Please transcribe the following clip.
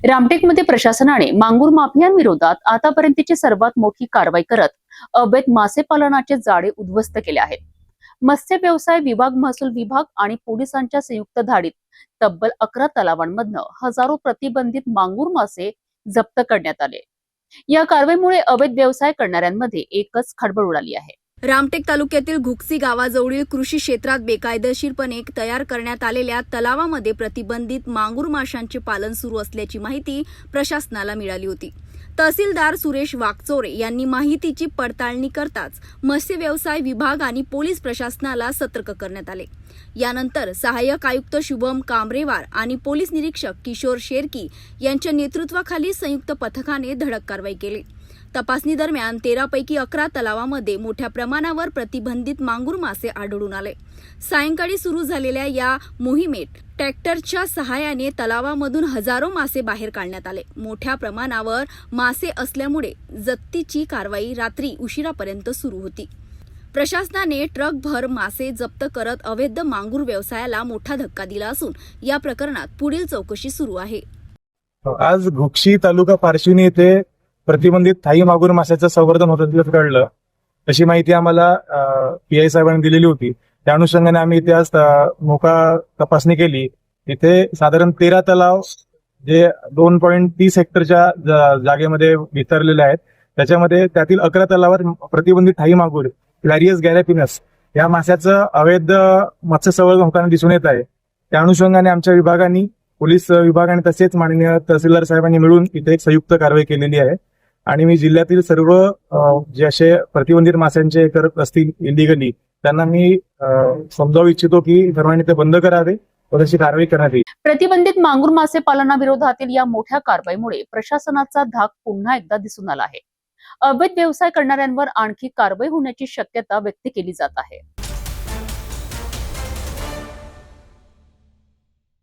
रामटेकमध्ये प्रशासनाने मांगूर माफियांविरोधात आतापर्यंतची सर्वात मोठी कारवाई करत अवैध मासे पालनाचे जाळे उद्ध्वस्त केले आहेत. मत्स्य व्यवसाय विभाग, महसूल विभाग आणि पोलिसांच्या संयुक्त धाडीत तब्बल 11 तलावांमधनं हजारो प्रतिबंधित मांगूर मासे जप्त करण्यात आले. या कारवाईमुळे अवैध व्यवसाय करणाऱ्यांमध्ये एकच खळबळ उडाली आहे. रामटेक तालुक्यातील घुक्सी गावाजवळील कृषी क्षेत्रात बेकायदेशीरपणे तयार करण्यात आलेल्या तलावामध्ये प्रतिबंधित मांगूर माशांचे पालन सुरू असल्याची माहिती प्रशासनाला मिळाली होती. तहसीलदार सुरेश वाकचोरे यांनी माहितीची पडताळणी करताच मत्स्य व्यवसाय विभाग आणि पोलीस प्रशासनाला सतर्क करण्यात आले. यानंतर सहाय्यक आयुक्त शुभम कांबरेवार आणि पोलीस निरीक्षक किशोर शेरकी यांच्या नेतृत्वाखाली संयुक्त पथकाने धडक कारवाई केली. तपासणी दरम्यान 13 पैकी 11 तलावामध्ये मोठ्या प्रमाणावर प्रतिबंधित मांगूर मासे आढळून आले. सायंकाळी सुरू झालेल्या या मोहिमेत ट्रॅक्टरच्या सहाय्याने तलावामधून हजारो मासे बाहेर काढण्यात आले. मोठ्या प्रमाणावर मासे असल्यामुळे जप्तीची कारवाई रात्री उशिरापर्यंत सुरू होती. प्रशासनाने ट्रकभर मासे जप्त करत अवैध मांगूर व्यवसायाला मोठा धक्का दिला असून या प्रकरणात पुढील चौकशी सुरू आहे. आज घुक्सी तालुका पारशिवनी येथे प्रतिबंधित थाई मागूर माशाचं संवर्धन होत असल्याचं कळलं. अशी माहिती आम्हाला PI साहेबांनी दिलेली होती. त्या अनुषंगाने आम्ही इथे आज मोका तपासणी केली. इथे साधारण 13 तलाव जे 2.30 हेक्टरच्या जागेमध्ये विस्तारलेले आहेत. त्याच्यामध्ये त्यातील 11 तलावात प्रतिबंधित थाई मागूर लॅरियस गॅरॅपिनस या माशाचं अवैध मत्स्य संवर्धन होताना दिसून येत आहे. त्या अनुषंगाने आमच्या विभागाने, पोलीस विभागाने तसेच माननीय तहसीलदार साहेबांनी मिळून इथे एक संयुक्त कारवाई केलेली आहे. आणि मी जिल्ह्यातील सर्व जे असे प्रतिबंधित माशांचे करत असतील इलिगली त्यांना मी समजावू इच्छितो की सर्वांनी ते बंद करावे व तशी कारवाई करण्यात येईल. प्रतिबंधित मांगूर मासे पालनाविरोधातील या मोठ्या कारवाईमुळे प्रशासनाचा धाक पुन्हा एकदा दिसून आला आहे. अवैध व्यवसाय करणाऱ्यांवर आणखी कारवाई होण्याची शक्यता व्यक्त केली जात आहे.